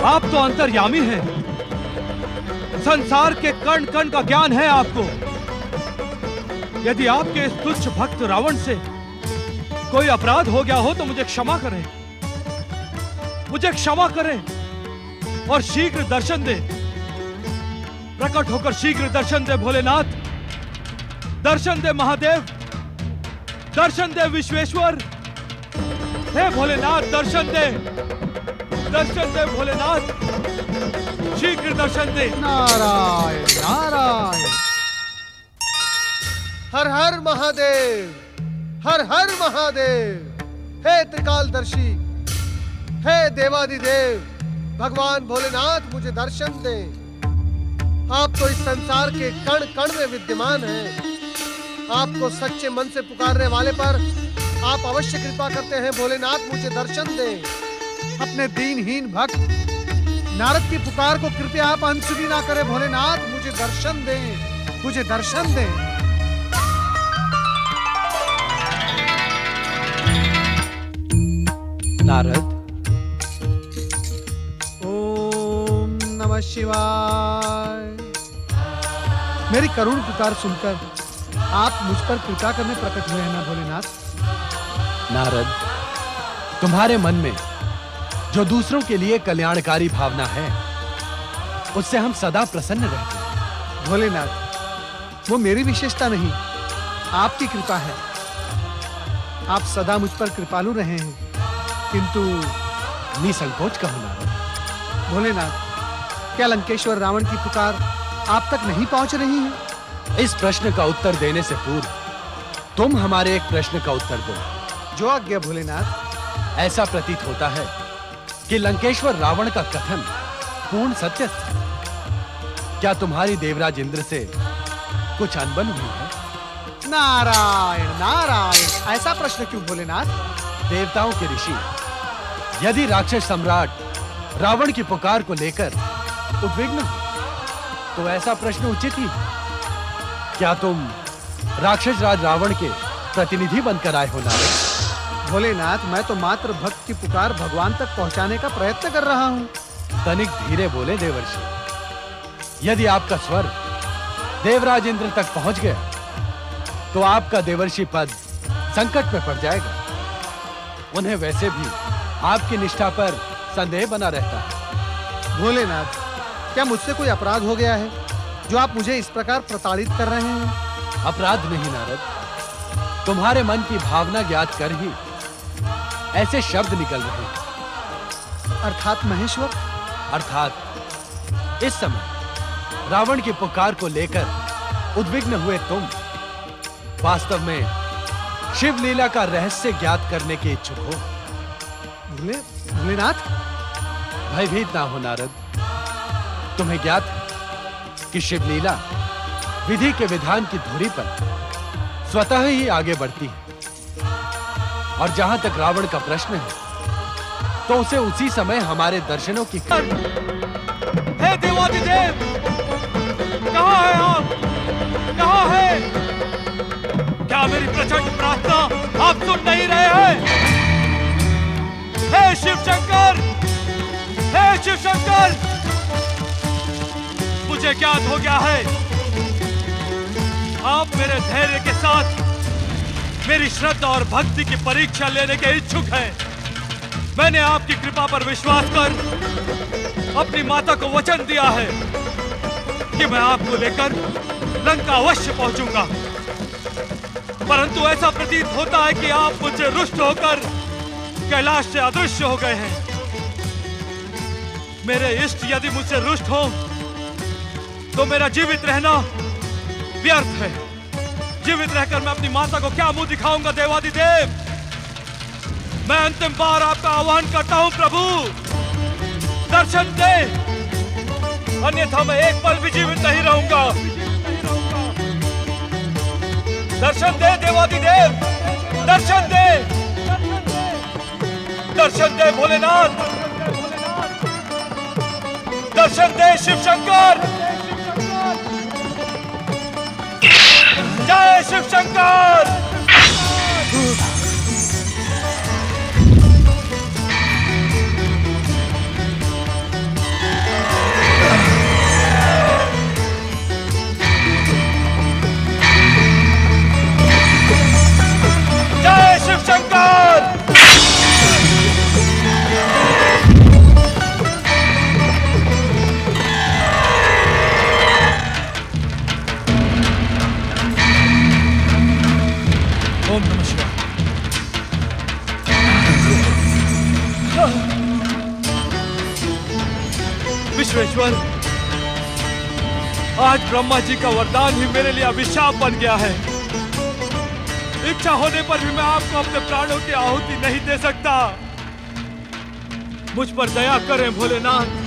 आप तो अंतर्यामी हैं। संसार के कण कण का ज्ञान है आपको। यदि आपके इस तुच्छ भक्त रावण से कोई अपराध हो गया हो तो मुझे क्षमा करें, मुझे क्षमा करें और शीघ्र दर्शन दे। प्रकट होकर शीघ्र दर्शन दे भोलेनाथ, दर्शन दे महादेव, दर्शन दे विश्वेश्वर। हे भोलेनाथ दर्शन दे, दर्शन दे भोलेनाथ, शीघ्र दर्शन दे। नारायण नारायण। हर हर महादेव, हर हर महादेव। हे त्रिकालदर्शी, हे देवादिदेव, भगवान भोलेनाथ मुझे दर्शन दे। आप तो इस संसार के कण कण में विद्यमान हैं। आपको सच्चे मन से पुकारने वाले पर आप अवश्य कृपा करते हैं। भोलेनाथ मुझे दर्शन दें। अपने दीनहीन भक्त नारद की पुकार को कृपया आप अनसुनी ना करें। भोलेनाथ मुझे दर्शन दें, मुझे दर्शन दें। नारद, ओम नमः शिवाय। मेरी करुण पुकार सुनकर आप मुझ पर कृपा करने प्रकट हुए हैं ना भोलेनाथ। नारद, तुम्हारे मन में जो दूसरों के लिए कल्याणकारी भावना है, उससे हम सदा प्रसन्न रहते हैं। भोलेनाथ, वो मेरी विशेषता नहीं, आपकी कृपा है। आप सदा मुझ पर कृपालु रहे हैं, किंतु निसंकोच कहो नारद। भोलेनाथ, क्या लंकेश्वर रावण की पुकार आप तक नहीं पहुंच रही है? इस प्रश्न का उत्तर देने से पूर्व तुम हमारे एक प्रश्न का उत्तर दो। जो आज्ञा भोलेनाथ। ऐसा प्रतीत होता है कि लंकेश्वर रावण का कथन पूर्ण सत्य था। क्या तुम्हारी देवराज इंद्र से कुछ अनबन हुई है? नारायण नारायण। ऐसा प्रश्न क्यों भोलेनाथ? देवताओं के ऋषि यदि राक्षस सम्राट रावण की पुकार को लेकर उद्विग्न हो तो ऐसा प्रश्न उचित ही है। क्या तुम राक्षस राज रावण के प्रतिनिधि बनकर आए हो नारद? भोलेनाथ, मैं तो मात्र भक्त की पुकार भगवान तक पहुंचाने का प्रयत्न कर रहा हूं। तनिक धीरे बोले देवर्षि। यदि आपका स्वर देवराज इंद्र तक पहुंच गया तो आपका देवर्षि पद संकट में पड़ जाएगा। उन्हें वैसे भी आपकी निष्ठा पर संदेह बना रहता है। भोलेनाथ, क्या मुझसे कोई अपराध हो गया है जो आप मुझे इस प्रकार प्रताड़ित कर रहे हैं? अपराध नहीं नारद, तुम्हारे मन की भावना ज्ञात कर ही ऐसे शब्द निकल रहे हैं। अर्थात महेश्वर? अर्थात इस समय रावण की पुकार को लेकर उद्विग्न हुए तुम वास्तव में शिव लीला का रहस्य ज्ञात करने के इच्छुक हो। भोलेनाथ, भयभीत ना हो नारद। तुम्हें ज्ञात है कि शिव लीला विधि के विधान की धुरी पर स्वतः ही आगे बढ़ती है, और जहां तक रावण का प्रश्न है तो उसे उसी समय हमारे दर्शनों की हे देवादिदेव, कहां है आप? कहां है? क्या मेरी प्रचंड प्रार्थना आप सुन नहीं रहे हैं? हे शिव शंकर, हे शिव शंकर, मुझे ज्ञात हो गया है आप मेरे धैर्य के साथ मेरी श्रद्धा और भक्ति की परीक्षा लेने के इच्छुक हैं। मैंने आपकी कृपा पर विश्वास कर अपनी माता को वचन दिया है कि मैं आपको लेकर लंका अवश्य पहुंचूंगा, परंतु ऐसा प्रतीत होता है कि आप मुझसे रुष्ट होकर कैलाश से अदृश्य हो गए हैं। मेरे इष्ट यदि मुझसे रुष्ट हो तो मेरा जीवित रहना व्यर्थ है। जीवित रहकर मैं अपनी माता को क्या मुंह दिखाऊंगा? देवादिदेव, मैं अंतिम बार आपका आह्वान करता हूं प्रभु, दर्शन दे, अन्यथा मैं एक पल भी जीवित नहीं रहूंगा। दर्शन दे देवादिदेव, दर्शन दे, दर्शन दे भोलेनाथ, दर्शन दे शिव शंकर। जय शिव शंकर। विश्वेश्वर, आज ब्रह्मा जी का वरदान ही मेरे लिए अभिशाप बन गया है। इच्छा होने पर भी मैं आपको अपने प्राणों की आहुति नहीं दे सकता। मुझ पर दया करें भोलेनाथ,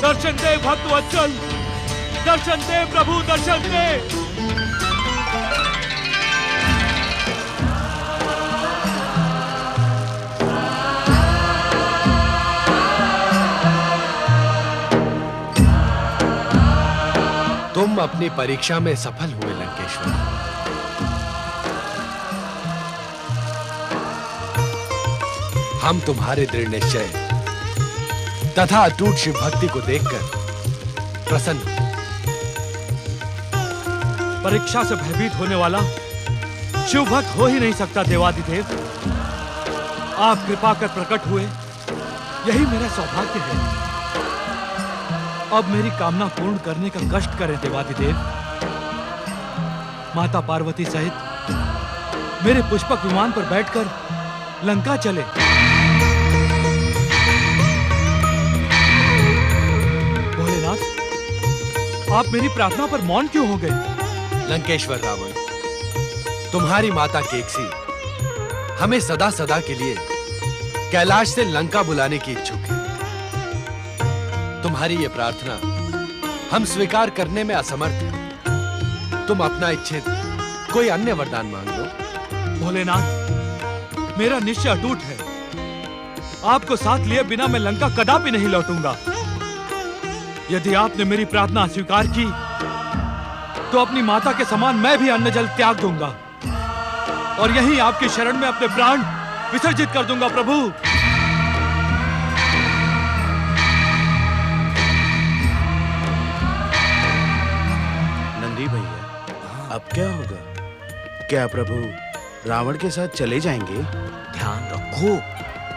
दर्शन दे भक्त वत्सल, दर्शन दे प्रभु, दर्शन दे। तुम अपनी परीक्षा में सफल हुए लंकेश्वर। हम तुम्हारे दृढ़ निश्चय तथा अटूट शिव भक्ति को देखकर प्रसन्न हुए। परीक्षा से भयभीत होने वाला शिव भक्त हो ही नहीं सकता देवादिदेव। आप कृपा कर प्रकट हुए, यही मेरा सौभाग्य है। अब मेरी कामना पूर्ण करने का कष्ट करें देवादिदेव। माता पार्वती सहित मेरे पुष्पक विमान पर बैठकर लंका चले। भोलेनाथ, आप मेरी प्रार्थना पर मौन क्यों हो गए? लंकेश्वर रावण, तुम्हारी माता केकसी हमें सदा सदा के लिए कैलाश से लंका बुलाने की इच्छुक है। तुम्हारी ये प्रार्थना हम स्वीकार करने में असमर्थ हैं। तुम अपना इच्छित कोई अन्य वरदान मांग लो। भोलेनाथ, मेरा निश्चय अटूट है। आपको साथ लिए बिना मैं लंका कदापि नहीं लौटूंगा। यदि आपने मेरी प्रार्थना स्वीकार की तो अपनी माता के समान मैं भी अन्न जल त्याग दूंगा और यहीं आपकी शरण में अपने प्राण विसर्जित कर दूंगा प्रभु। अब क्या होगा? क्या प्रभु रावण के साथ चले जाएंगे? ध्यान रखो,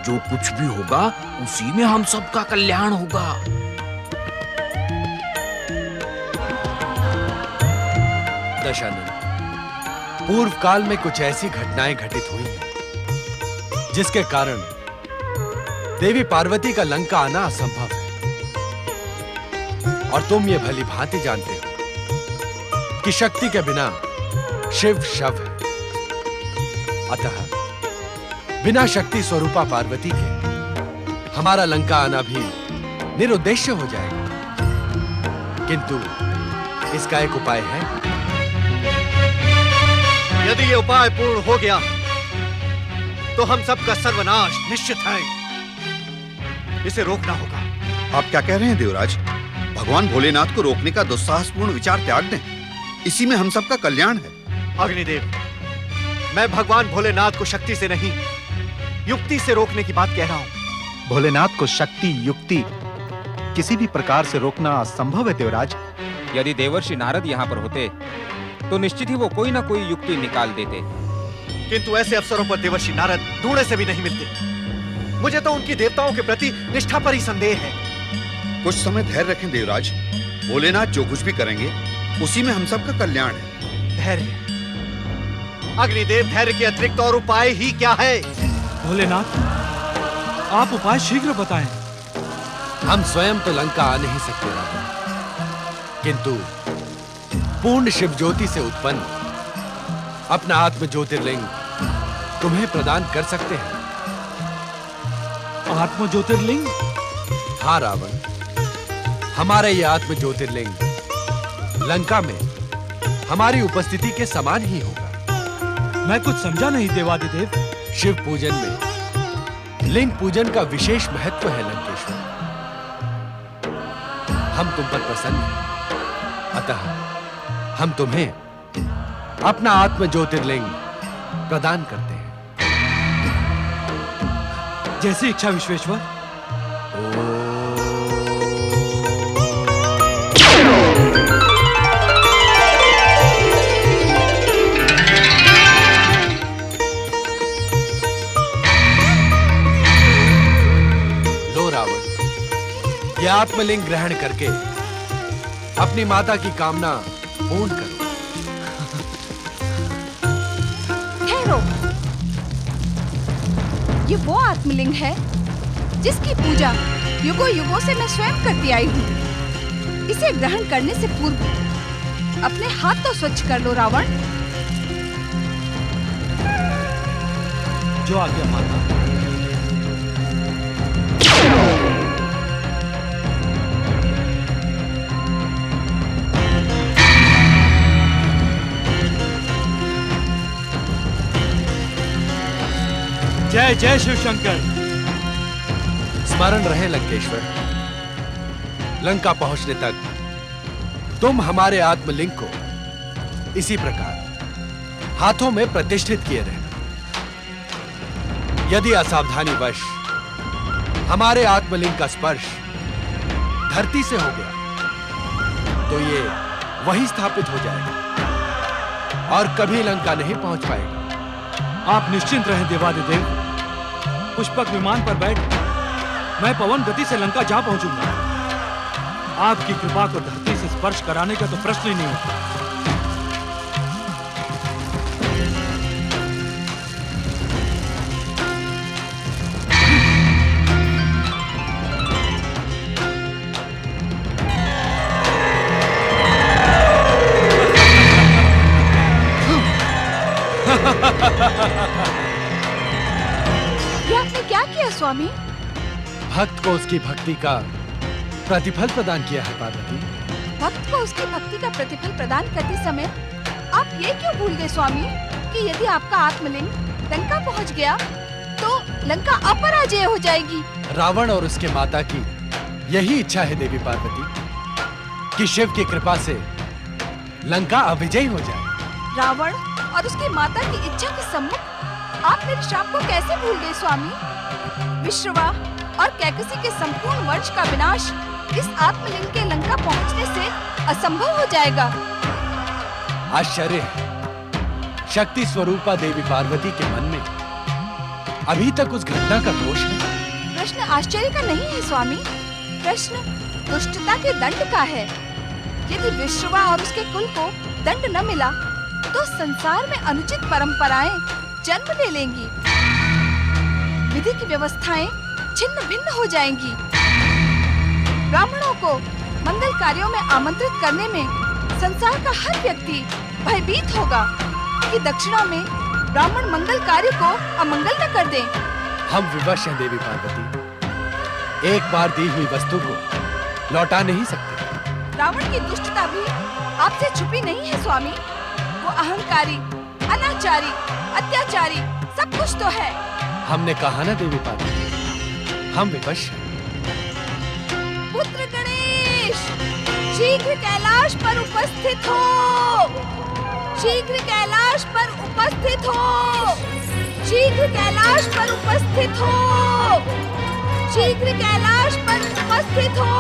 जो कुछ भी होगा उसी में हम सबका कल्याण होगा। दशानन, पूर्व काल में कुछ ऐसी घटनाएं घटित हुई हैं जिसके कारण देवी पार्वती का लंका आना असंभव है। और तुम ये भली भांति जानते हो कि शक्ति के बिना शिव शव है। अतः बिना शक्ति स्वरूपा पार्वती के हमारा लंका आना भी निरुद्देश्य हो जाएगा। किंतु इसका एक उपाय है। यदि ये उपाय पूर्ण हो गया तो हम सबका सर्वनाश निश्चित है। इसे रोकना होगा। आप क्या कह रहे हैं देवराज? भगवान भोलेनाथ को रोकने का दुस्साहसपूर्ण विचार त्याग दें, इसी में हम सबका कल्याण है। अग्निदेव, मैं भगवान भोलेनाथ को शक्ति से नहीं युक्ति से रोकने की बात कह रहा हूं। भोलेनाथ को शक्ति युक्ति किसी भी प्रकार से रोकना असंभव है देवराज। यदि देवर्षि नारद यहाँ पर होते तो निश्चित ही वो कोई ना कोई युक्ति निकाल देते। किंतु ऐसे अवसरों पर देवर्षि नारद ढूंढे से भी नहीं मिलते। मुझे तो उनकी देवताओं के प्रति निष्ठा पर ही संदेह है। कुछ समय धैर्य रखें देवराज। भोलेनाथ जो कुछ भी करेंगे उसी में हम सबका कल्याण है। धैर्य? अग्निदेव, धैर्य के अतिरिक्त और उपाय ही क्या है? भोलेनाथ, आप उपाय शीघ्र बताएं। हम स्वयं तो लंका आ नहीं सकते रावण, किंतु पूर्ण शिव ज्योति से उत्पन्न अपना आत्म ज्योतिर्लिंग तुम्हें प्रदान कर सकते हैं। आत्म ज्योतिर्लिंग? हाँ रावण, हमारा यह आत्म ज्योतिर्लिंग लंका में हमारी उपस्थिति के समान ही होगा। मैं कुछ समझा नहीं देवादिदेव। शिव पूजन में लिंग पूजन का विशेष महत्व है लंकेश्वर। हम तुम पर प्रसन्न हैं, अतः हम तुम्हें अपना आत्म ज्योतिर्लिंग प्रदान करते हैं। जैसी इच्छा विश्वेश्वर। लो रावण, यह आत्मलिंग ग्रहण करके अपनी माता की कामना पूर्ण करो। ठहरो, ये वो आत्मलिंग है जिसकी पूजा युगों युगों से मैं स्वयं करती आई हूँ। इसे ग्रहण करने से पूर्व अपने हाथ तो स्वच्छ कर लो रावण। जो आज्ञा माता। जय जय शिव शंकर। स्मरण रहे लंकेश्वर, लंका पहुंचने तक तुम हमारे आत्मलिंग को इसी प्रकार हाथों में प्रतिष्ठित किए रहना। यदि असावधानीवश हमारे आत्मलिंग का स्पर्श धरती से हो गया तो ये वहीं स्थापित हो जाएगा और कभी लंका नहीं पहुंच पाएगा। आप निश्चिंत रहें देवादिदेव। पुष्पक विमान पर बैठ मैं पवन गति से लंका जा पहुंचूंगा। आपकी कृपा को धरती से स्पर्श कराने का तो प्रश्न ही नहीं उठता। ये आपने क्या किया स्वामी? भक्त को उसकी भक्ति का प्रतिफल प्रदान किया है पार्वती। भक्त को उसकी भक्ति का प्रतिफल प्रदान करते समय आप ये क्यों भूल गए स्वामी कि यदि आपका आत्मलिंग लंका पहुंच गया तो लंका अपराजय हो जाएगी। रावण और उसके माता की यही इच्छा है देवी पार्वती कि शिव की कृपा से लंका अविजयी हो जाए। रावण और उसकी माता की इच्छा के सम्मुख आप मेरे श्राप को कैसे भूल गए स्वामी? विश्रवा और कैकसी के संपूर्ण वंश का विनाश इस आत्मलिंग के लंका पहुंचने से असंभव हो जाएगा। आश्चर्य है, शक्ति स्वरूपा देवी पार्वती के मन में अभी तक उस घटना का दोष है। प्रश्न आश्चर्य का नहीं है स्वामी, प्रश्न दुष्टता के दंड का है। यदि विश्रवा और उसके कुल को दंड न मिला तो संसार में अनुचित परंपराएं जन्म ले लेंगी, विधि की व्यवस्थाएं छिन्न भिन्न हो जाएंगी। ब्राह्मणों को मंगल कार्यों में आमंत्रित करने में संसार का हर व्यक्ति भयभीत होगा कि दक्षिणा में ब्राह्मण मंगल कार्य को अमंगल न कर दें। हम विवश हैं देवी पार्वती, एक बार दी हुई वस्तु को लौटा नहीं सकते। रावण की दुष्टता भी आपसे छुपी नहीं है स्वामी। वो अहंकारी, अनाचारी, अत्याचारी सब कुछ तो है। हमने कहा ना देवी पार्वती, हम विवश हैं। पुत्र गणेश, शीघ्र कैलाश पर उपस्थित हो। शीघ्र कैलाश पर उपस्थित हो। शीघ्र कैलाश पर उपस्थित हो। शीघ्र कैलाश पर उपस्थित हो।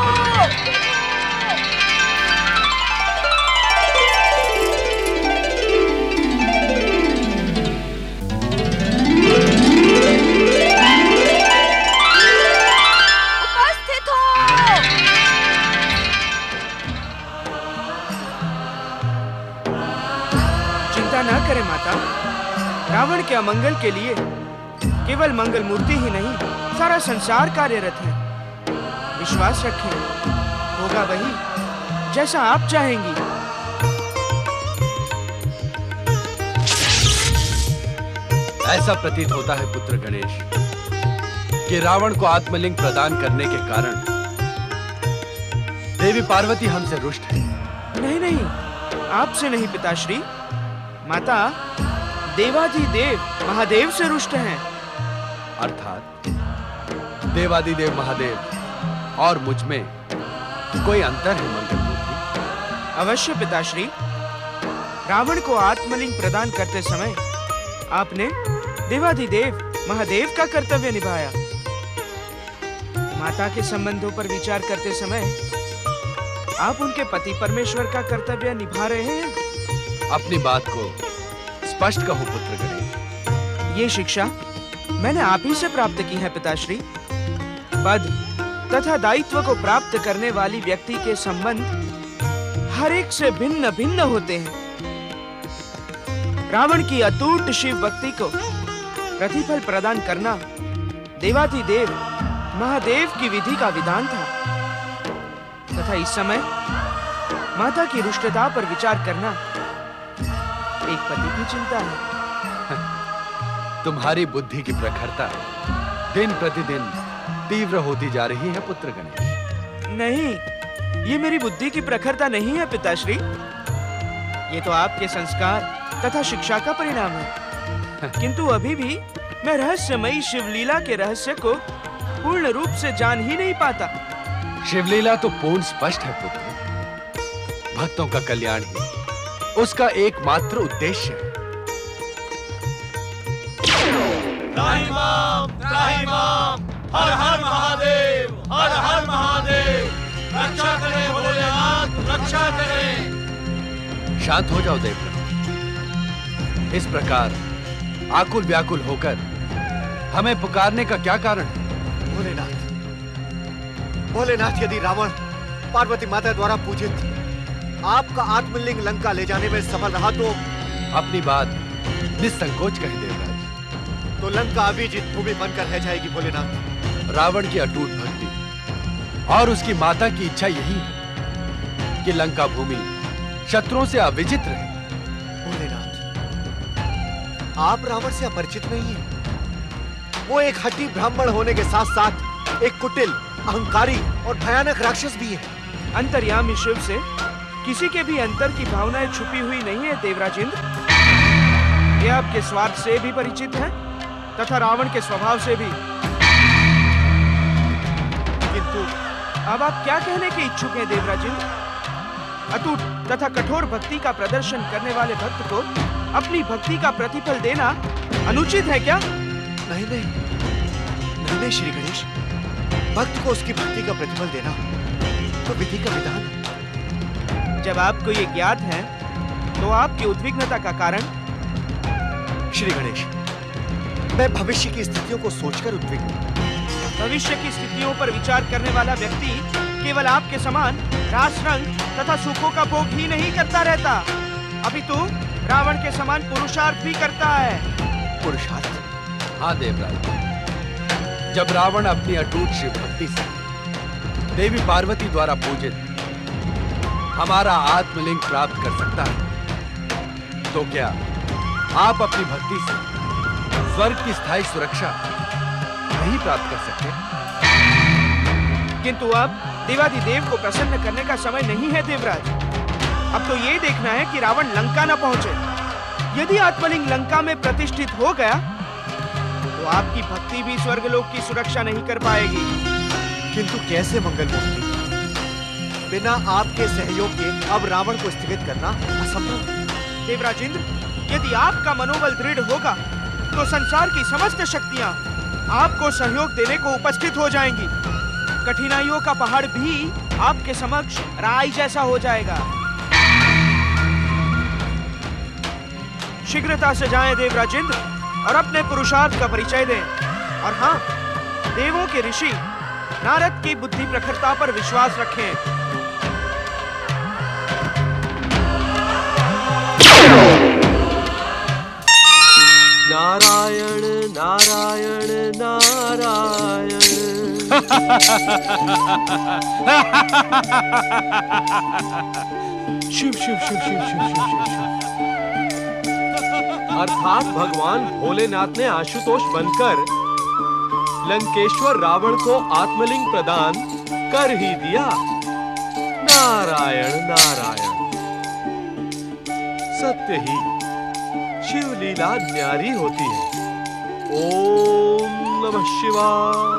न करें माता, रावण के अमंगल के लिए केवल मंगल मूर्ति ही नहीं सारा संसार कार्यरत है। विश्वास रखें, होगा वही जैसा आप चाहेंगी। ऐसा प्रतीत होता है पुत्र गणेश कि रावण को आत्मलिंग प्रदान करने के कारण देवी पार्वती हमसे रुष्ट है। नहीं नहीं, आपसे नहीं पिताश्री, माता देवाधिदेव महादेव से रुष्ट हैं। अर्थात देवादिदेव महादेव और मुझ में कोई अंतर है मंगल मूर्ति? अवश्य पिताश्री, रावण को आत्मलिंग प्रदान करते समय आपने देवाधिदेव महादेव का कर्तव्य निभाया। माता के संबंधों पर विचार करते समय आप उनके पति परमेश्वर का कर्तव्य निभा रहे हैं। अपनी बात को स्पष्ट कहो पुत्र गणेश। ये शिक्षा मैंने आप ही से प्राप्त की है पिताश्री। पद तथा दायित्व को प्राप्त करने वाली व्यक्ति के संबंध हर एक से भिन्न भिन्न होते हैं। रावण की अटूट शिव भक्ति को प्रतिफल प्रदान करना देवाधिदेव महादेव की विधि का विधान था तथा इस समय माता की रुष्टता पर विचार करना एक पति की चिंता है। तुम्हारी बुद्धि की प्रखरता दिन प्रतिदिन तीव्र होती जा रही है पुत्र गणेश। नहीं, ये मेरी बुद्धि की प्रखरता नहीं है पिताश्री। ये तो आपके संस्कार तथा शिक्षा का परिणाम है। किंतु अभी भी मैं रहस्यमयी शिवलीला के रहस्य को पूर्ण रूप से जान ही नहीं पाता। शिवलीला तो पूर्ण स्पष्ट है पुत्र। भक्तों का कल्याण ही उसका एकमात्र उद्देश्य है। हर हर महादेव, हर हर महादेव, रक्षा करें भोलेनाथ, रक्षा करें। शांत हो जाओ देवव्रत। इस प्रकार आकुल व्याकुल होकर हमें पुकारने का क्या कारण है? भोलेनाथ, यदि रावण पार्वती माता द्वारा पूजित आपका आत्मलिंग लंका ले जाने में सफल रहा तो अपनी बात निसंकोच कह देवराज। तो लंका अभिजित भूमि बनकर रह जाएगी भोलेनाथ। रावण की अटूट भक्ति और उसकी माता की इच्छा यही है कि लंका भूमि शत्रुओं से अविजित रहे। भोलेनाथ, आप रावण से अपरिचित नहीं हैं। वो एक हट्टी ब्राह्मण होने के साथ साथ एक कुटिल, अहंकारी और भयानक राक्षस भी है। अंतर्यामी शिव से किसी के भी अंतर की भावनाएं छुपी हुई नहीं है देवराज इंद्र। ये आपके स्वार्थ से भी परिचित है तथा रावण के स्वभाव से भी। किंतु अब आप क्या कहने के इच्छुक हैं देवराज इंद्र? अटूट तथा कठोर भक्ति का प्रदर्शन करने वाले भक्त को अपनी भक्ति का प्रतिफल देना अनुचित है क्या? नहीं नहीं नहीं नहीं श्री गणेश, भक्त को उसकी भक्ति का प्रतिफल देना तो विधि का विधान है। जब आपको ये ज्ञात है तो आपकी उद्विग्नता का कारण? श्री गणेश, मैं भविष्य की स्थितियों को सोचकर उद्विग्न हूं। भविष्य की स्थितियों पर विचार करने वाला व्यक्ति केवल आपके समान रास रंग तथा सुखों का भोग ही नहीं करता रहता, अपितु रावण के समान पुरुषार्थ भी करता है। पुरुषार्थ? हाँ देवराज, जब रावण अपनी अटूट शिव भक्ति से देवी पार्वती द्वारा पूजित हमारा आत्मलिंग प्राप्त कर सकता है, तो क्या आप अपनी भक्ति से स्वर्ग की स्थायी सुरक्षा नहीं प्राप्त कर सकते? किंतु अब देवाधिदेव को प्रसन्न करने का समय नहीं है देवराज। अब तो ये देखना है कि रावण लंका न पहुंचे। यदि आत्मलिंग लंका में प्रतिष्ठित हो गया तो आपकी भक्ति भी स्वर्गलोक की सुरक्षा नहीं कर पाएगी। किंतु कैसे मंगल मूर्ति? बिना आपके सहयोग के अब रावण को स्थगित करना असंभव है। देवराज इंद्र, यदि आपका मनोबल दृढ़ होगा तो संसार की समस्त शक्तियां आपको सहयोग देने को उपस्थित हो जाएंगी। कठिनाइयों का पहाड़ भी आपके समक्ष राई जैसा हो जाएगा। शीघ्रता से जाएं देवराज इंद्र और अपने पुरुषार्थ का परिचय दें। और हाँ, देवों के ऋषि नारद की बुद्धि प्रखरता पर विश्वास रखें। नारायण नारायण नारायण। शिव शिव शिव शिव शिव शिव शिव शिव। अर्थात भगवान भोलेनाथ ने आशुतोष बनकर लंकेश्वर रावण को आत्मलिंग प्रदान कर ही दिया। नारायण नारायण, सत्य ही शिवलीला न्यारी होती है। ओम नमः शिवाय।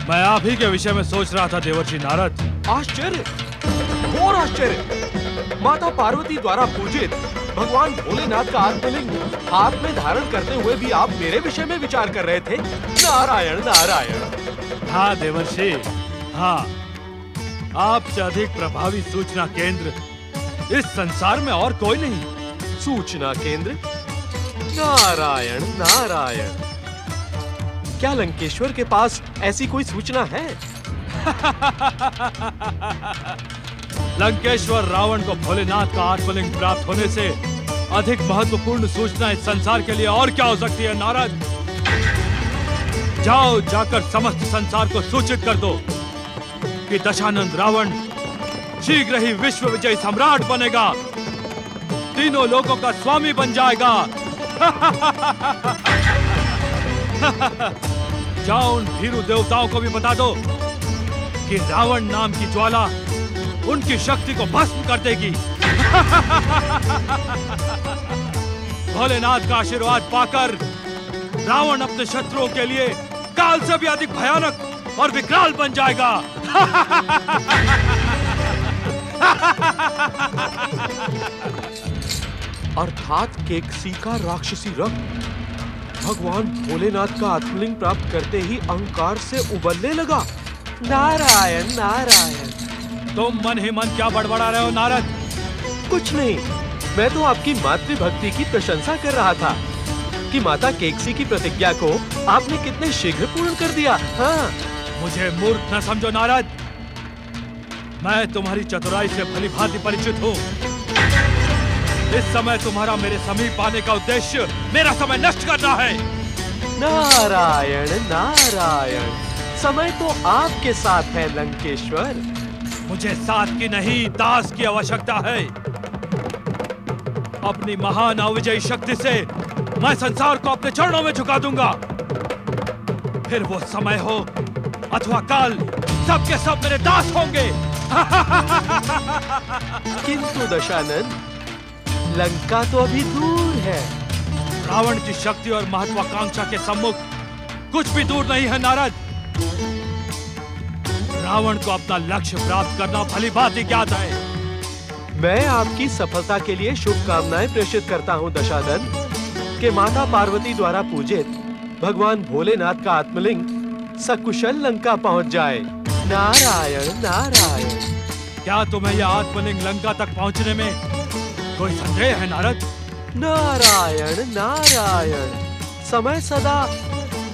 मैं आप ही के विषय में सोच रहा था देवर्षि नारद। आश्चर्य, घोर आश्चर्य। माता पार्वती द्वारा पूजित भगवान भोलेनाथ का आत्मलिंग हाथ में धारण करते हुए भी आप मेरे विषय में विचार कर रहे थे। नारायण नारायण। हाँ देवर्षि, हाँ, आपसे अधिक प्रभावी सूचना केंद्र इस संसार में और कोई नहीं। सूचना केंद्र? नारायण नारायण, क्या लंकेश्वर के पास ऐसी कोई सूचना है? लंकेश्वर रावण को भोलेनाथ का आत्मलिंग प्राप्त होने से अधिक महत्वपूर्ण सूचना इस संसार के लिए और क्या हो सकती है नारद? जाओ, जाकर समस्त संसार को सूचित कर दो कि दशानंद रावण शीघ्र ही विश्व विजयी सम्राट बनेगा, तीनों लोगों का स्वामी बन जाएगा। जाओ, उन भीरू देवताओं को भी बता दो कि रावण नाम की ज्वाला उनकी शक्ति को भस्म कर देगी। भोलेनाथ का आशीर्वाद पाकर रावण अपने शत्रुओं के लिए काल से भी अधिक भयानक और विकराल बन जाएगा। अर्थात केकसी का राक्षसी रक्त भगवान भोलेनाथ का आत्मलिंग प्राप्त करते ही अहंकार से उबलने लगा। नारायण नारायण। तुम मन ही मन क्या बड़बड़ा रहे हो नारद? कुछ नहीं, मैं तो आपकी मातृभक्ति की प्रशंसा कर रहा था कि माता केकसी की प्रतिज्ञा को आपने कितने शीघ्र पूर्ण कर दिया। हाँ। मुझे मूर्ख न समझो नारद, मैं तुम्हारी चतुराई से भली भांति परिचित हूँ। इस समय तुम्हारा मेरे समीप आने का उद्देश्य मेरा समय नष्ट करना है। नारायण नारायण, समय तो आपके साथ है लंकेश्वर। मुझे साथ की नहीं, दास की आवश्यकता है। अपनी महान अविजयी शक्ति से मैं संसार को अपने चरणों में झुका दूंगा। फिर वो समय हो अथवा काल, सबके सब मेरे दास होंगे। किंतु दशानंद, लंका तो अभी दूर है। रावण की शक्ति और महत्वाकांक्षा के सम्मुख कुछ भी दूर नहीं है नारद। रावण को अपना लक्ष्य प्राप्त करना भली भांति ज्ञात है। मैं आपकी सफलता के लिए शुभकामनाएं प्रेषित करता हूं दशानंद, कि माता पार्वती द्वारा पूजित भगवान भोलेनाथ का आत्मलिंग सकुशल लंका पहुंच जाए। नारायण नारायण। क्या तुम्हें यह आत्मलिंग लंका तक पहुंचने में कोई संदेह है नारद? नारायण नारायण, समय सदा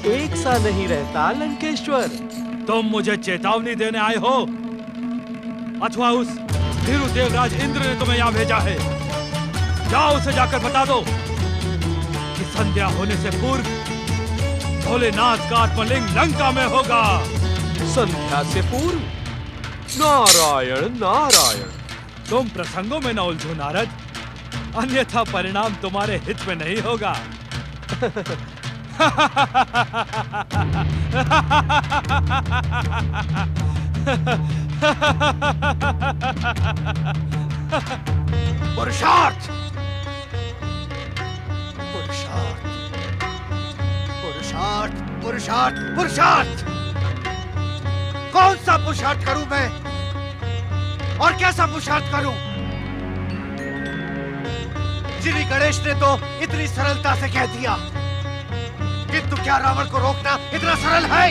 एक सा नहीं रहता लंकेश्वर। तुम मुझे चेतावनी देने आए हो अथवा उस भीरू देवराज इंद्र ने तुम्हें यहाँ भेजा है? जाओ, उसे जाकर बता दो कि संध्या होने से पूर्व भोलेनाथ का आत्मलिंग लंका में होगा। संध्या से पूर्व? नारायण नारायण। तुम प्रसंगों में न उलझो नारद, अन्यथा परिणाम तुम्हारे हित में नहीं होगा। पुरुषार्थ, पुरुषार्थ, पुरुषार्थ, पुरुषार्थ, पुरुषार्थ। कौन सा पुरुषार्थ करूं मैं और कैसा पुरुषार्थ करूं? श्री गणेश ने तो इतनी सरलता से कह दिया, किंतु क्या रावण को रोकना इतना सरल है?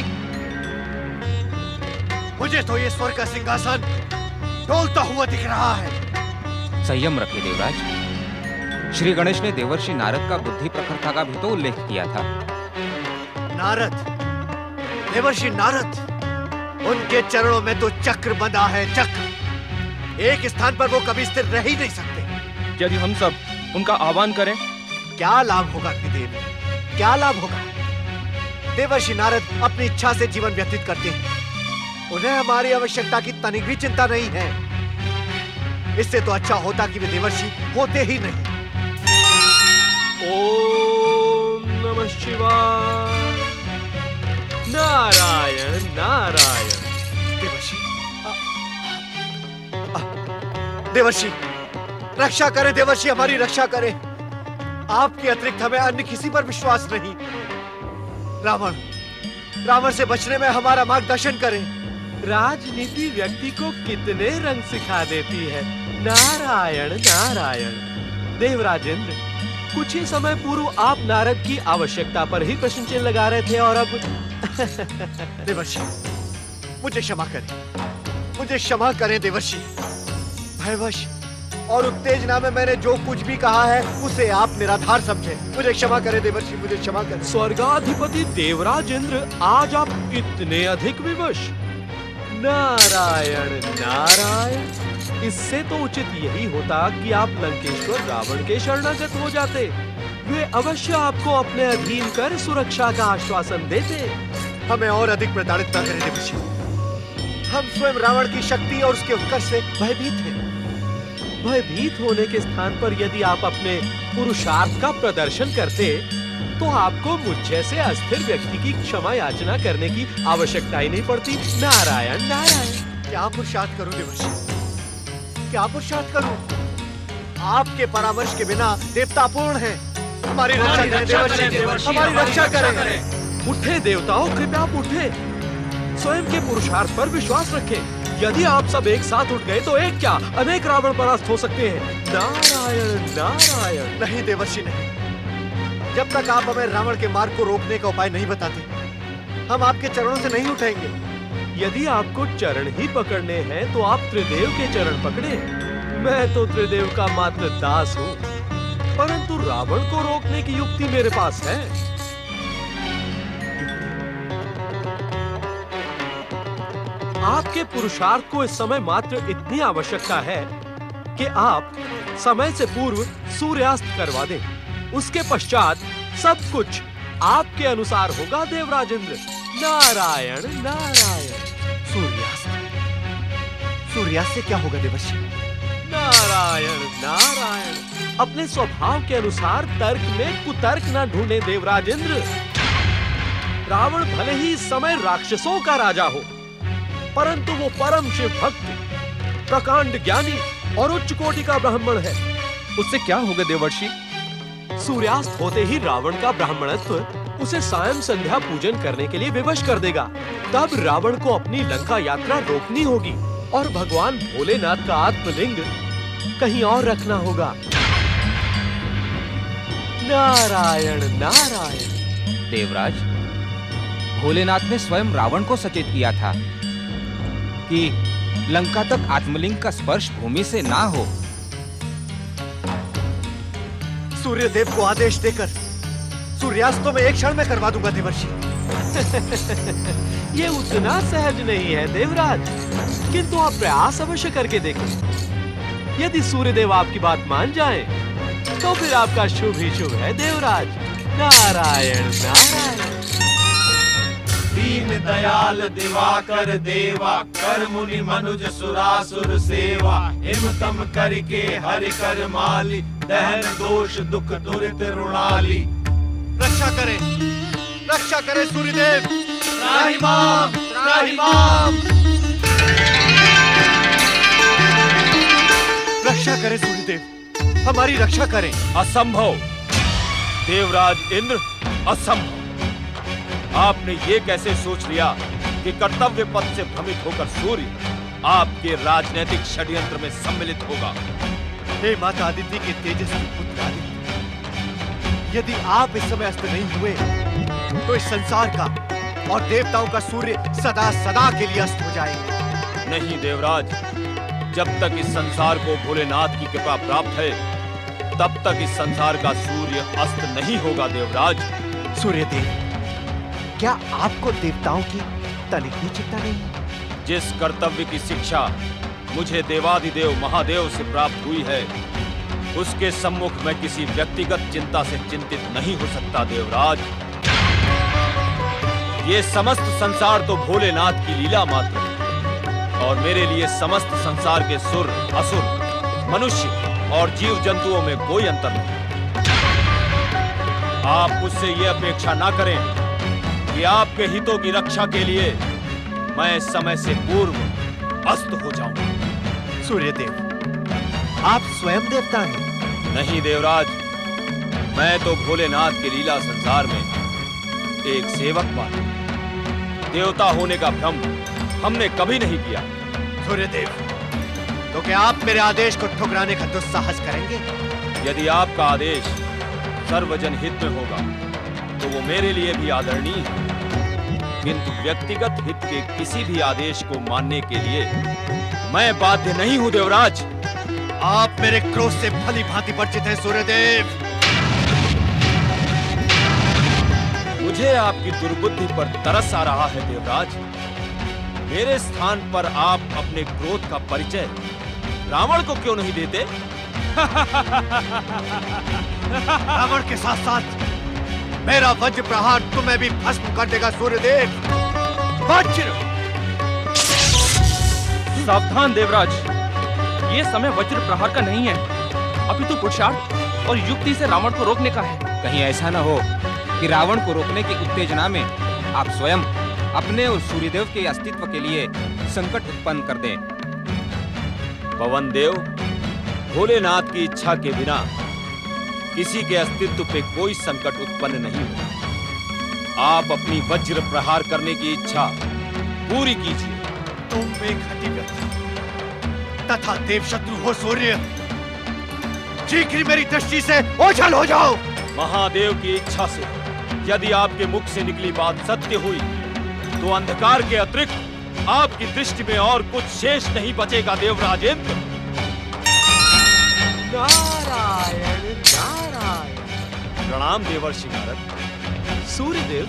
मुझे तो ये स्वर्ग का सिंहासन डोलता हुआ दिख रहा है। संयम रखे देवराज। श्री गणेश ने देवर्षि नारद का बुद्धि प्रखरता का भी तो उल्लेख किया था। नारद, देवर्षि नारद, उनके चरणों में तो चक्र बंधा है, चक्र। एक स्थान पर वो कभी स्थिर रह ही नहीं सकते। यदि हम सब उनका आह्वान करें? क्या लाभ होगा अग्निदेव, क्या लाभ होगा? देवर्षि नारद अपनी इच्छा से जीवन व्यतीत करते हैं, उन्हें हमारी आवश्यकता की तनिक भी चिंता नहीं है। इससे तो अच्छा होता कि वे देवर्षि होते ही नहीं। ओम नमः शिवाय। नारायण नारायण। देवर्षि, देवर्षि रक्षा करें, देवर्षि हमारी रक्षा करें। आपके अतिरिक्त हमें अन्य किसी पर विश्वास नहीं। रावण से बचने में हमारा मार्गदर्शन करें। राजनीति व्यक्ति को कितने रंग सिखा देती है। नारायण नारायण। देवराजेंद्र, कुछ ही समय पूर्व आप नारद की आवश्यकता पर ही प्रश्न चिन्ह लगा रहे थे और अब देवर्षि, मुझे क्षमा करें, मुझे क्षमा करें देवर्षि। भयवश और उत्तेजना में मैंने जो कुछ भी कहा है उसे आप निराधार समझे। मुझे क्षमा करें देवर्षि, मुझे क्षमा करें। स्वर्गाधिपति देवराज इंद्र, आज आप इतने अधिक विवश। नारायण नारायण, इससे तो उचित यही होता कि आप लंकेश्वर रावण के शरणागत हो जाते। वे अवश्य आपको अपने अधीन कर सुरक्षा का आश्वासन देते। हमें और अधिक प्रताड़ित न करें देवर्षि। हम स्वयं रावण की शक्ति और उसके उत्कर्ष से भयभीत हैं। भयभीत होने के स्थान पर यदि आप अपने पुरुषार्थ का प्रदर्शन करते तो आपको मुझ जैसे अस्थिर व्यक्ति की क्षमा याचना करने की आवश्यकता ही नहीं पड़ती। नारायण नारायण। क्या पुरुषार्थ करूं देवर्षि, क्या पुरुषार्थ करूं? आपके परामर्श के बिना देवता पूर्ण हैं। हमारी रक्षा करें देवर्षि, हमारी रक्षा करें। उठे देवताओं, कृपया आप उठे। स्वयं के पुरुषार्थ पर विश्वास रखें। यदि आप सब एक साथ उठ गए तो एक क्या अनेक रावण परास्त हो सकते हैं। नारायण नारायण। नहीं देवर्षि नहीं, जब तक आप हमें रावण के मार्ग को रोकने का उपाय नहीं बताते, हम आपके चरणों से नहीं उठेंगे। यदि आपको चरण ही पकड़ने हैं तो आप त्रिदेव के चरण पकड़े। मैं तो त्रिदेव का मात्र दास हूँ, परंतु रावण को रोकने की युक्ति मेरे पास है। आपके पुरुषार्थ को इस समय मात्र इतनी आवश्यकता है कि आप समय से पूर्व सूर्यास्त करवा दें। उसके पश्चात सब कुछ आपके अनुसार होगा देवराज इंद्र। नारायण नारायण। सूर्यास्त, सूर्यास्त से क्या होगा देवर्षि? नारायण नारायण। अपने स्वभाव के अनुसार तर्क में कुतर्क न ढूंढे देवराज इंद्र। रावण भले ही इस समय राक्षसों का राजा हो, परंतु वो परम शिव भक्त, प्रकांड ज्ञानी और उच्च कोटि का ब्राह्मण है। उससे क्या होगा देवर्षि? सूर्यास्त होते ही रावण का ब्राह्मणत्व उसे सायं संध्या पूजन करने के लिए विवश कर देगा। तब रावण को अपनी लंका यात्रा रोकनी होगी और भगवान भोलेनाथ का आत्मलिंग कहीं और रखना होगा। नारायण नारायण। देवराज, भोलेनाथ ने स्वयं रावण को सचेत किया था कि लंका तक आत्मलिंग का स्पर्श भूमि से ना हो। सूर्यदेव को आदेश देकर सूर्यास्त तो मैं एक क्षण में करवा दूंगा देवर्षि। ये उतना सहज नहीं है देवराज, किंतु आप प्रयास अवश्य करके देखें। यदि सूर्यदेव आपकी बात मान जाएं, तो फिर आपका शुभ ही शुभ है देवराज। नारायण नारायण। दीन दयाल दिवाकर देवा, कर मुनि मनुज सुरासुर सेवा। हिम तम करके हरि कर माली, दहन दोष दुख दुरित रुणाली। रक्षा करें, रक्षा करें सूर्यदेव। त्राहिमाम त्राहिमाम। रक्षा करें सूर्यदेव, हमारी रक्षा करें। असंभव देवराज इंद्र, असंभव। आपने ये कैसे सोच लिया कि कर्तव्य पथ से भ्रमित होकर सूर्य आपके राजनीतिक षड्यंत्र में सम्मिलित होगा? हे माता आदित्य के तेजस्वी पुत्र आदित्य, यदि आप इस समय अस्त नहीं हुए तो इस संसार का और देवताओं का सूर्य सदा सदा के लिए अस्त हो जाएगा। नहीं देवराज, जब तक इस संसार को भोलेनाथ की कृपा प्राप्त है, तब तक इस संसार का सूर्य अस्त नहीं होगा देवराज। सूर्यदेव, क्या आपको देवताओं की तनिक भी चिंता नहीं? जिस कर्तव्य की शिक्षा मुझे देवाधिदेव महादेव से प्राप्त हुई है, उसके सम्मुख मैं किसी व्यक्तिगत चिंता से चिंतित नहीं हो सकता देवराज। ये समस्त संसार तो भोलेनाथ की लीला मात्र है, और मेरे लिए समस्त संसार के सुर, असुर, मनुष्य और जीव जंतुओं में कोई अंतर नहीं। आप मुझसे ये अपेक्षा ना करें कि आपके हितों की रक्षा के लिए मैं समय से पूर्व अस्त हो जाऊं। सूर्यदेव, आप स्वयं देवता हैं? नहीं देवराज, मैं तो भोलेनाथ के लीला संसार में एक सेवक मात्र। देवता होने का भ्रम हमने कभी नहीं किया। सूर्यदेव, तो क्या आप मेरे आदेश को ठुकराने का दुस्साहस करेंगे? यदि आपका आदेश सर्वजन हित में होगा तो वो मेरे लिए भी आदरणीय है। किंतु व्यक्तिगत हित के किसी भी आदेश को मानने के लिए मैं बाध्य नहीं हूं देवराज। आप मेरे क्रोध से भली भांति परिचित हैं सूर्यदेव। मुझे आपकी दुर्बुद्धि पर तरस आ रहा है देवराज। मेरे स्थान पर आप अपने क्रोध का परिचय रावण को क्यों नहीं देते? रावण के साथ साथ मेरा वज्र प्रहार तुम्हें भी भस्म कर देगा सूर्यदेव। वज्र! सावधान देवराज, ये समय वज्र प्रहार का नहीं है, अपितु पुरुषार्थ और युक्ति से रावण को रोकने का है। कहीं ऐसा न हो कि रावण को रोकने की उत्तेजना में आप स्वयं अपने और सूर्यदेव के अस्तित्व के लिए संकट उत्पन्न कर दें। पवन देव, भोलेनाथ की इच्छा के बिना किसी के अस्तित्व पे कोई संकट उत्पन्न नहीं होता। आप अपनी वज्र प्रहार करने की इच्छा पूरी कीजिए। तुम बेघटी व्यक्ति तथा देवशत्रु हो सूर्य, शीघ्र ही मेरी दृष्टि से ओझल हो जाओ। महादेव की इच्छा से यदि आपके मुख से निकली बात सत्य हुई तो अंधकार के अतिरिक्त आपकी दृष्टि में और कुछ शेष नहीं बचेगा देवराजेंद्र। नारायण नारायण। प्रणाम देवर्षि नारद। सूर्यदेव,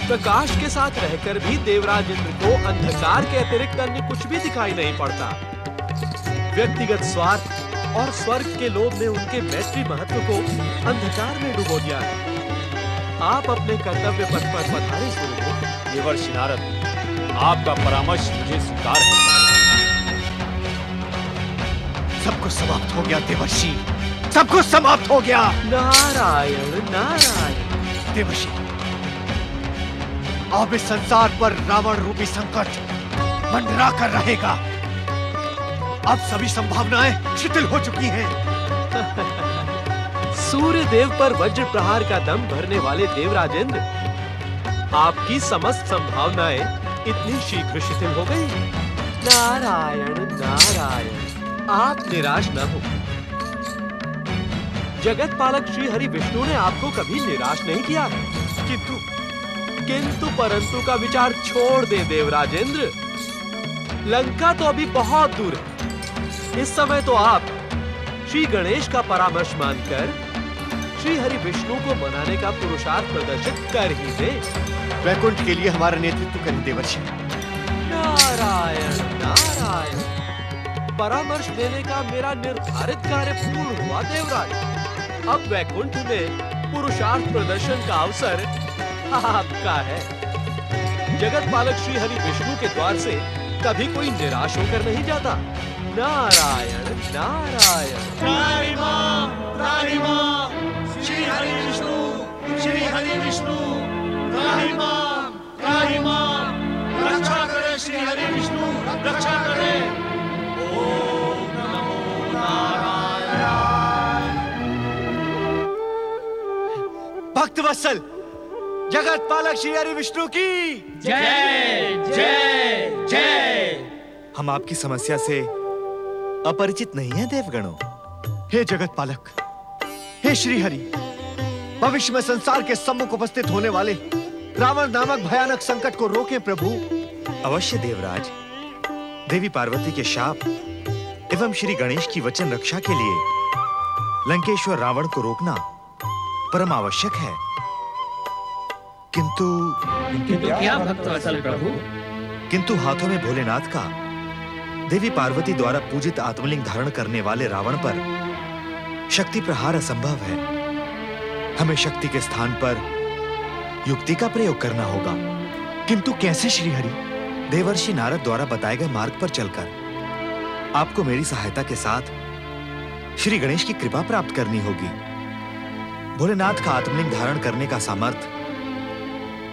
प्रकाश के साथ रहकर भी देवराज इंद्र को अंधकार के अतिरिक्त अन्य कुछ भी दिखाई नहीं पड़ता। व्यक्तिगत स्वार्थ और स्वर्ग के लोभ ने उनके मैत्री महत्व को अंधकार में डुबो दिया है। आप अपने कर्तव्य पथ पर पधारे सूर्यदेव। देवर्षि नारद, आपका परामर्श मुझे स्वीकार है। सब कुछ समाप्त हो गया देवर्षि, सब कुछ समाप्त हो गया। नारायण नारायण। देवर्षि, अब इस संसार पर रावण रूपी संकट मंडरा कर रहेगा। अब सभी संभावनाएं शिथिल हो चुकी हैं। सूर्यदेव पर वज्र प्रहार का दम भरने वाले देवराजेंद्र, आपकी समस्त संभावनाएं इतनी शीघ्र शिथिल हो गई। नारायण नारायण। आप निराश न हो। जगत पालक श्री हरि विष्णु ने आपको कभी निराश नहीं किया है। किंतु परंतु का विचार छोड़ दे देवराजेंद्र। लंका तो अभी बहुत दूर है। इस समय तो आप श्री गणेश का परामर्श मानकर श्री हरि विष्णु को मनाने का पुरुषार्थ प्रदर्शित कर ही दे। वैकुंठ के लिए हमारा नेतृत्व करें देवर्षि। नारायण नारायण। परामर्श देने का मेरा निर्धारित कार्य पूर्ण हुआ देवराज। अब वैकुंठ में पुरुषार्थ प्रदर्शन का अवसर आपका है। जगत पालक श्री हरि विष्णु के द्वार से कभी कोई निराश होकर नहीं जाता। नारायण नारायण। श्री हरि विष्णु, श्री हरि विष्णु, रक्षा करे श्री हरि विष्णु, रक्षा करे। ओम नमो नारायण। भक्त वत्सल, जगत पालक श्री हरि विष्णु की जय जय जय। हम आपकी समस्या से अपरिचित नहीं हैं देवगणों। हे जगत पालक, हे श्री हरि, भविष्य में संसार के सम्मुख उपस्थित होने वाले रावण नामक भयानक संकट को रोकें प्रभु। अवश्य देवराज। देवी पार्वती के शाप एवं श्री गणेश की वचन रक्षा के लिए लंकेश्वर रावण को रोकना परम आवश्यक है। किंतु क्या भक्तवत्सल प्रभु? किंतु हाथों में भोलेनाथ का देवी पार्वती द्वारा पूजित आत्मलिंग धारण करने वाले रावण पर शक्ति प्रहार असंभव है। हमें शक्ति के स्थान पर युक्ति का प्रयोग करना होगा। किंतु कैसे श्री हरि? देवर्षि नारद द्वारा बताए गए मार्ग पर चलकर आपको मेरी सहायता के साथ श्री गणेश की कृपा प्राप्त करनी होगी। भोलेनाथ का आत्मलिंग धारण करने का सामर्थ्य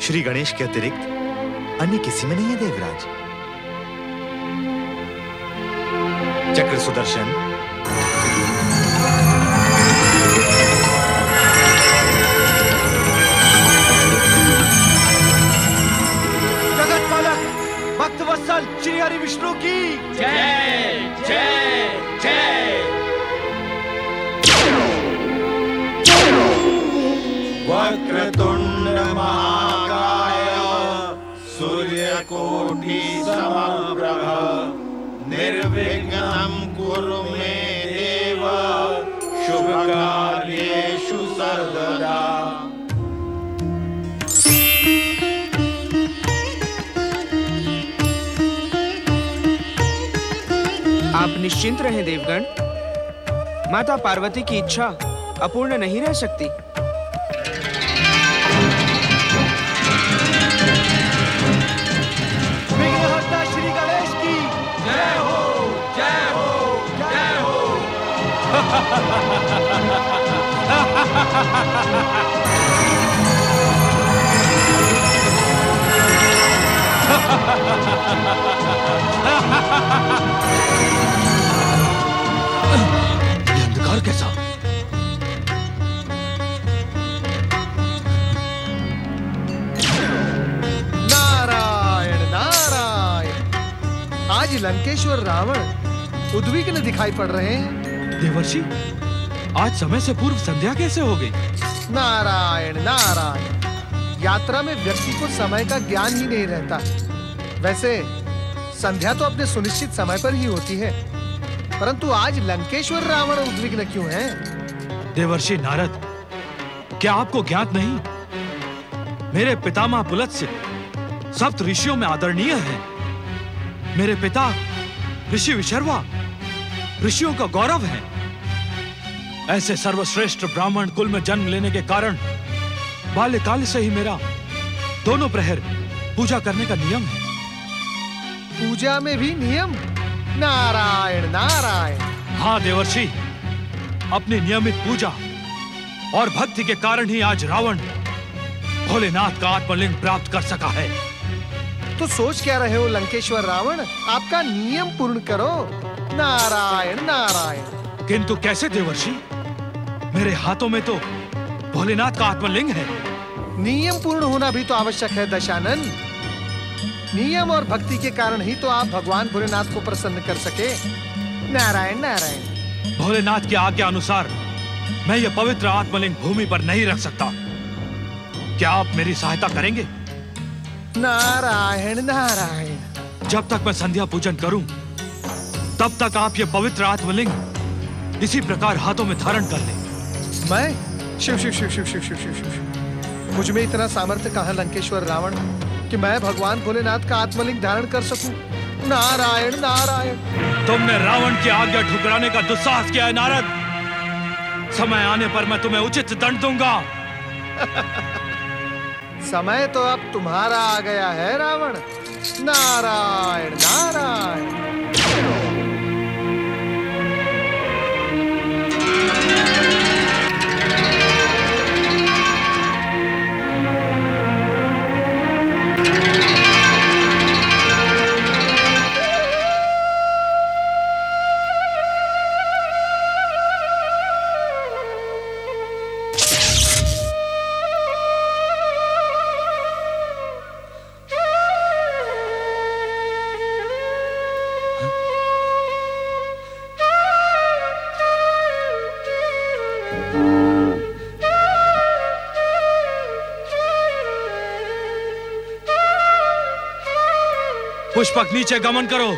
श्री गणेश के अतिरिक्त अन्य किसी में नहीं है देवराज। चक्र सुदर्शन, जगत पालक भक्त वत्सल श्री हरि विष्णु की जय जय जय। वक्रतुंड महाकाय कोटि समप्रभ निर्विघ्नं कुरु मे देव शुभ कार्येषु सर्वदा। आप निश्चिंत रहें देवगण, माता पार्वती की इच्छा अपूर्ण नहीं रह सकती। विघ्नहर्ता श्री गणेश की जय हो, जय हो, जय हो। ये अंधकार कैसा? नारायण नारायण, आज लंकेश्वर रावण उद्विग्न दिखाई पड़ रहे हैं। देवर्षि, आज समय से पूर्व संध्या कैसे हो गई? नारायण नारायण, यात्रा में व्यक्ति को समय का ज्ञान ही नहीं रहता। वैसे संध्या तो अपने सुनिश्चित समय पर ही होती है, परंतु आज लंकेश्वर रावण उद्विग्न क्यों है? देवर्षि नारद, क्या आपको ज्ञात नहीं? मेरे पितामह पुलत्स्य सप्त ऋषियों में आदरणीय है। मेरे पिता ऋषि विशर्वा ऋषियों का गौरव है। ऐसे सर्वश्रेष्ठ ब्राह्मण कुल में जन्म लेने के कारण बाल्यकाल से ही मेरा दोनों प्रहर पूजा करने का नियम है। पूजा में भी नियम? नारायण नारायण। हाँ देवर्षि, अपनी नियमित पूजा और भक्ति के कारण ही आज रावण भोलेनाथ का आत्मलिंग प्राप्त कर सका है। तो सोच क्या रहे हो लंकेश्वर रावण? आपका नियम पूर्ण करो। नारायण नारायण। किंतु कैसे देवर्षि? मेरे हाथों में तो भोलेनाथ का आत्मलिंग है। नियम पूर्ण होना भी तो आवश्यक है दशानन। नियम और भक्ति के कारण ही तो आप भगवान भोलेनाथ को प्रसन्न कर सके। नारायण नारायण। भोलेनाथ की आज्ञा अनुसार मैं ये पवित्र आत्मलिंग भूमि पर नहीं रख सकता। क्या आप मेरी सहायता करेंगे? नारायण नारायण। जब तक मैं संध्या पूजन करूं, तब तक आप ये पवित्र आत्मलिंग इसी प्रकार हाथों में धारण कर लें। मैं? शिव शिव शिव शिव शिव शिव शिव शिव। मुझ में इतना सामर्थ्य कहाँ लंकेश्वर रावण कि मैं भगवान भोलेनाथ का आत्मलिंग धारण कर सकूं? नारायण नारायण। तुमने रावण की आज्ञा ठुकराने का दुस्साहस किया है नारद। समय आने पर मैं तुम्हें उचित दंड दूंगा। समय तो अब तुम्हारा आ गया है रावण। नारायण नारायण। पुष्पक नीचे गमन करो।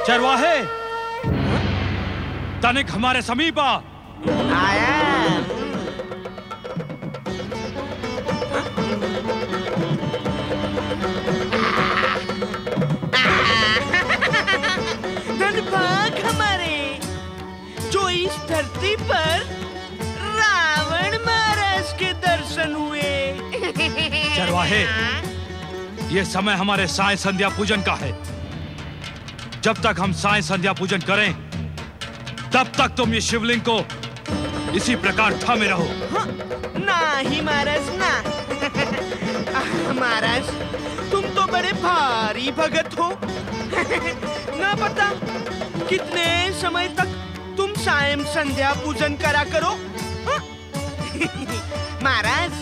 चरवाहे, तनिक हमारे समीप आ। आया। धनभाग हमारे जो इस धरती पर रावण महाराज के दर्शन हुए। चरवाहे, ये समय हमारे साय संध्या पूजन का है। जब तक हम साय संध्या पूजन करें, तब तक तुम ये शिवलिंग को इसी प्रकार थामे रहो। ना ही महाराज ना। महाराज, तुम तो बड़े भारी भगत हो। ना पता कितने समय तक तुम सायं संध्या पूजन करा करो। महाराज,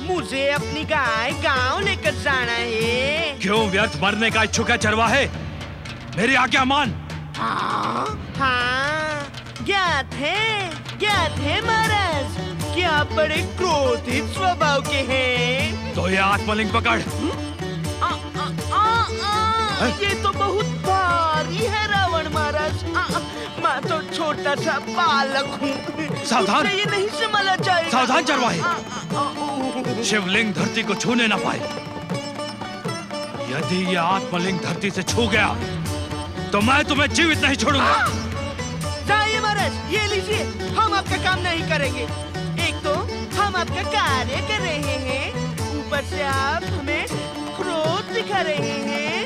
मुझे अपनी गाय गांव लेकर जाना है। क्यों व्यर्थ मरने का इच्छुक है चरवाहे? मेरी आज्ञा मान। हाँ, ज्ञात है महाराज कि आप बड़े क्रोधित स्वभाव के हैं। तो ये आत्मलिंग पकड़। ये तो बहुत भारी है रावण महाराज। मैं तो छोटा सा बालक हूँ। सावधान! मुझसे ये नहीं संभाला जाएगा। सावधान चरवाहे! शिवलिंग धरती को छूने ना पाए। यदि ये आत्मलिंग धरती से छू गया तो मैं तुम्हें जीवित नहीं छोड़ूंगा। जाइए महाराज, ये लीजिए। हम आपका काम नहीं करेंगे। एक तो हम आपका कार्य कर रहे हैं, ऊपर से आप हमें क्रोध दिखा रहे हैं,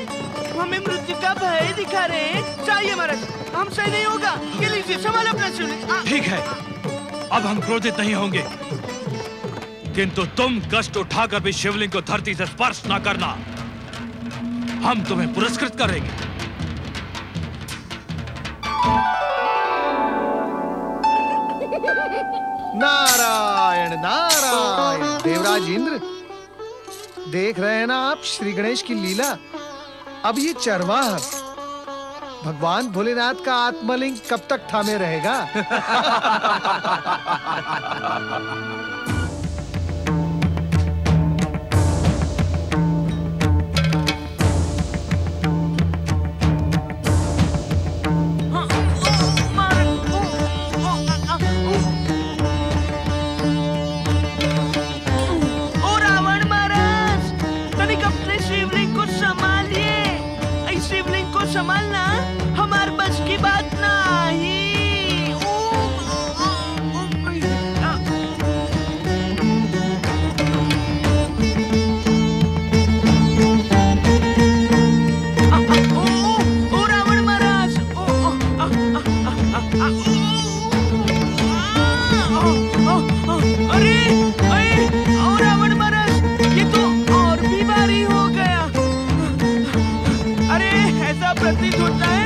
हमें मृत्यु का भय दिखा रहे हैं। चाहिए महाराज, हमसे नहीं होगा। ये लीजिए, संभालो अपना शिवलिंग। ठीक है, अब हम क्रोधित नहीं होंगे, किंतु तुम कष्ट उठाकर भी शिवलिंग को धरती से स्पर्श न करना। हम तुम्हें पुरस्कृत करेंगे। नारायण नारायण। देवराज इंद्र, देख रहे हैं ना आप श्री गणेश की लीला। अब ये चरवाहा भगवान भोलेनाथ का आत्मलिंग कब तक थामे रहेगा? संभालना हमारे बस की बात नहीं। ओ रावण महाराज! अरे ओ रावण महाराज, ये तो और भी भारी हो गया। अरे ऐसा प्रतीत होता है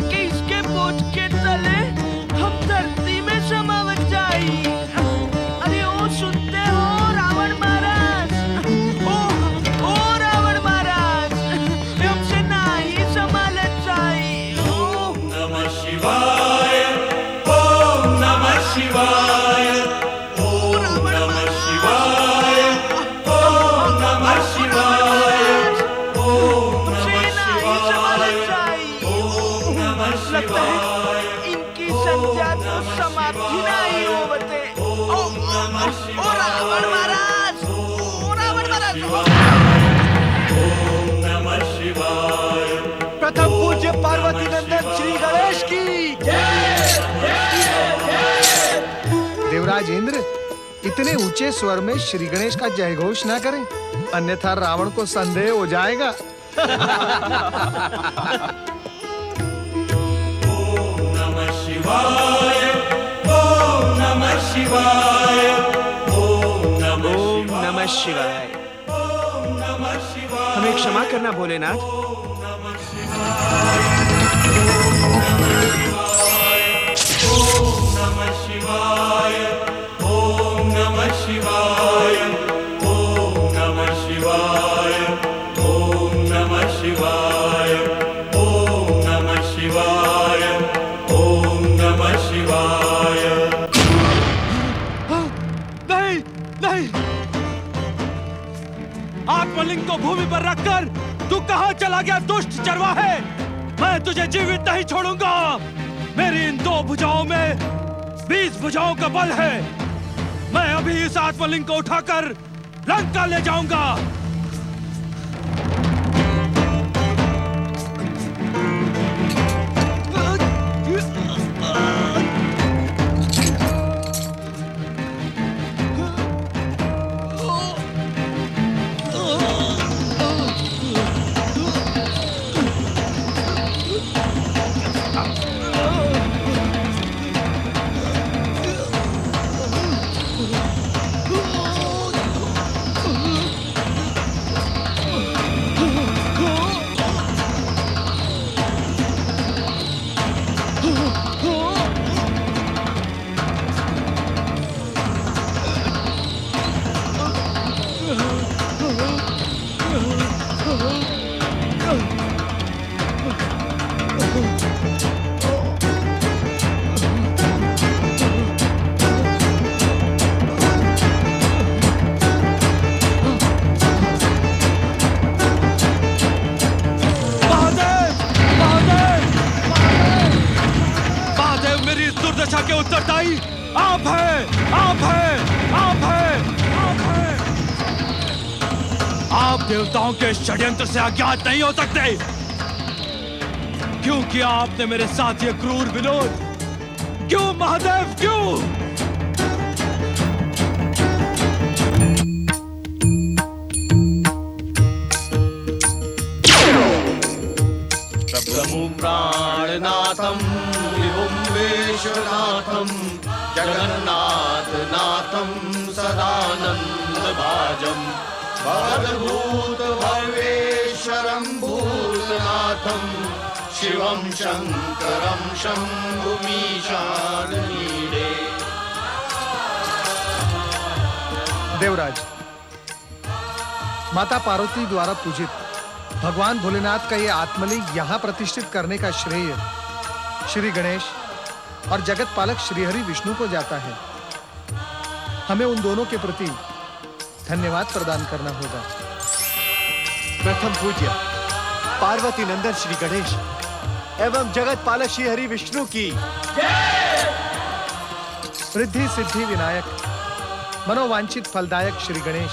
कि इसके बोझ के तले हम धरती में समावत जाई। अरे ओ सुनते हो रावण महाराज? ओ रावण महाराज, हमसे नहीं संभालत जाई। ओम नमः शिवाय, ओम नमः शिवाय, ओम नमः शिवाय, ओम नमः शिवाय, ओम लगता है इनकी संध्या तो समाप्ति नहीं होवते। ओ रावण महाराज! ओ रावण महाराज! ओम नमः शिवाय। प्रथम पूज्य पार्वती नंदन श्री गणेश की जय। देवराज इंद्र, इतने ऊंचे स्वर में श्री गणेश का जय घोष ना करें, अन्यथा रावण को संदेह हो जाएगा। शिवाय, ओम नमः शिवाय, ओम नमः शिवाय। हमें क्षमा करना भोलेनाथ। ओम नमः शिवाय, ओम नमः शिवाय, ओम नमः शिवाय, ओम नमः शिवाय, ओम नमः शिवाय, ओम नमः शिवाय। नहीं नहीं, आत्मलिंग को भूमि पर रखकर तू कहां चला गया दुष्ट चरवाहे? मैं तुझे जीवित नहीं छोड़ूंगा। मेरी इन दो भुजाओं में 20 भुजाओं का बल है। मैं अभी इस आत्मलिंग को उठाकर लंका ले जाऊंगा। दशा के उत्तरदायी आप हैं, आप हैं, आप हैं, आप हैं। आप देवताओं के षड्यंत्र से अज्ञात नहीं हो सकते, क्योंकि आपने मेरे साथ ये क्रूर विनोद क्यों महादेव, क्यों? प्रभु प्राणनाथं विभुं विश्वनाथं जगन्नाथ नाथं सदानन्दभाजं भवद्भूत भवेश्वरं भूतनाथं शिवं शंकरं शंभुमीशान मीडे। देवराज, माता पार्वती द्वारा पूजित भगवान भोलेनाथ का ये आत्मलिंग यहाँ प्रतिष्ठित करने का श्रेय श्री गणेश और जगत पालक श्रीहरि विष्णु को जाता है। हमें उन दोनों के प्रति धन्यवाद प्रदान करना होगा। प्रथम पूज्य पार्वती नंदन श्री गणेश एवं जगत पालक श्रीहरि विष्णु की रिद्धि सिद्धि विनायक मनोवांछित फलदायक श्री गणेश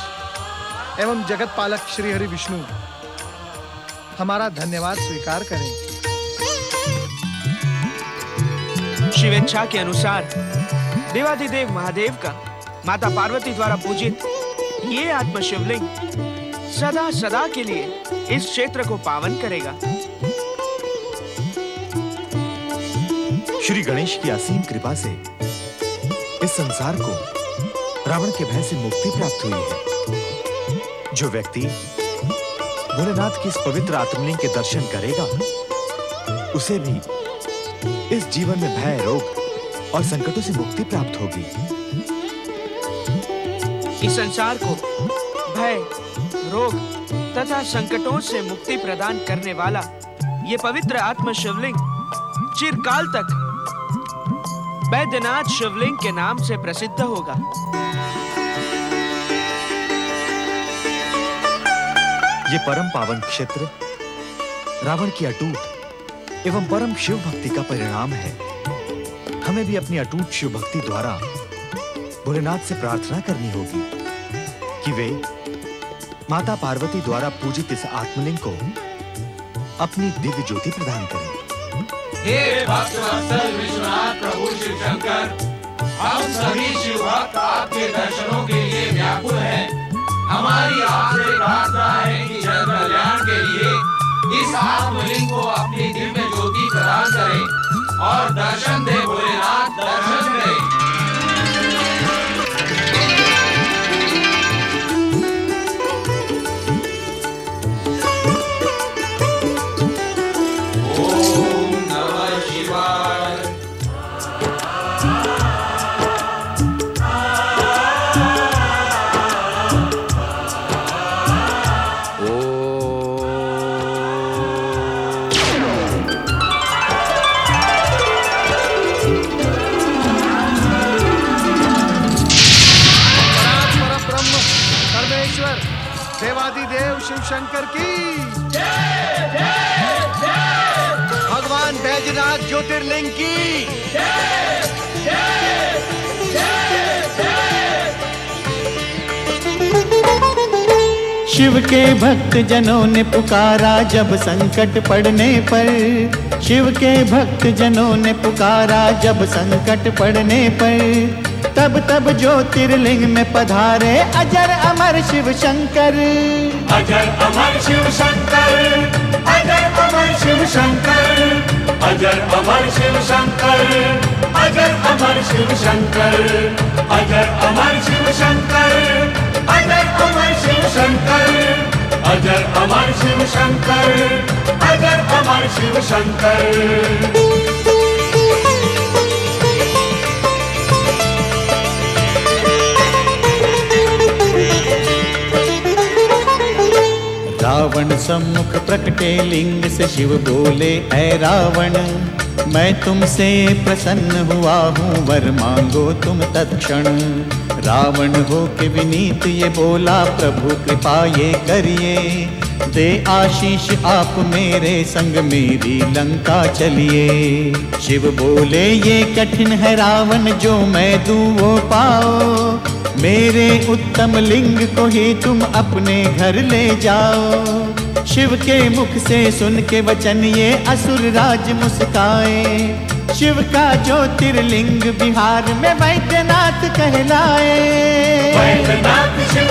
एवं जगत पालक श्रीहरि विष्णु हमारा धन्यवाद स्वीकार करें। शिवेच्छा के अनुसार देवाधिदेव महादेव का माता पार्वती द्वारा पूजित ये आत्म शिवलिंग सदा सदा के लिए इस क्षेत्र को पावन करेगा। श्री गणेश की असीम कृपा से इस संसार को रावण के भय से मुक्ति प्राप्त हुई है। जो व्यक्ति भोलेनाथ की इस पवित्र आत्मलिंग के दर्शन करेगा, उसे भी इस जीवन में भय, रोग और संकटों से मुक्ति प्राप्त होगी। इस संसार को भय, रोग तथा संकटों से मुक्ति प्रदान करने वाला ये पवित्र आत्म शिवलिंग चिरकाल तक बैद्यनाथ शिवलिंग के नाम से प्रसिद्ध होगा। ये परम पावन क्षेत्र रावण की अटूट एवं परम शिव भक्ति का परिणाम है। हमें भी अपनी अटूट शिव भक्ति द्वारा भोलेनाथ से प्रार्थना करनी होगी कि वे माता पार्वती द्वारा पूजित इस आत्मलिंग को अपनी दिव्य ज्योति प्रदान करें। हे भक्तवत्सल विश्वनाथ प्रभु शिव शंकर, हम सभी शिव भक्त आपके दर्शनों के लिए व्याकुल हैं। हमारी आपसे प्रार्थना है कि जन कल्याण के लिए इस आत्मलिंग को अपनी दिव्य ज्योति प्रदान करें और दर्शन दे भोलेनाथ, दर्शन दे। ओम नमः शिवाय। देवादिदेव शिव शंकर की भगवान बैजनाथ ज्योतिर्लिंग की शिव के भक्त जनों ने पुकारा जब संकट पड़ने पर, शिव के भक्त जनों ने पुकारा जब संकट पड़ने पर, तब तब ज्योतिर्लिंग में पधारे अजर अमर शिव शंकर। अजर अमर शिव शंकर, अजर अमर शिव शंकर, अजर अमर शिव शंकर, अजर अमर शिव शंकर, अजर अमर शिव शंकर, अजर अमर शिव शंकर, अजर अमर शिव शंकर, अजर अमर शिव शंकर। रावण सम्मुख प्रकटे लिंग से शिव बोले ऐ रावण, मैं तुमसे प्रसन्न हुआ हूँ, वर मांगो तुम तत्क्षण। रावण हो के विनीत ये बोला, प्रभु कृपा ये करिए, दे आशीष आप मेरे संग मेरी लंका चलिए। शिव बोले ये कठिन है रावण, जो मैं दूं वो पाओ, मेरे उत्तम लिंग को ही तुम अपने घर ले जाओ। शिव के मुख से सुन के वचन ये असुर राज मुस्काए, शिव का ज्योतिर्लिंग बिहार में वैद्यनाथ कहलाए। वैद्यनाथ शिव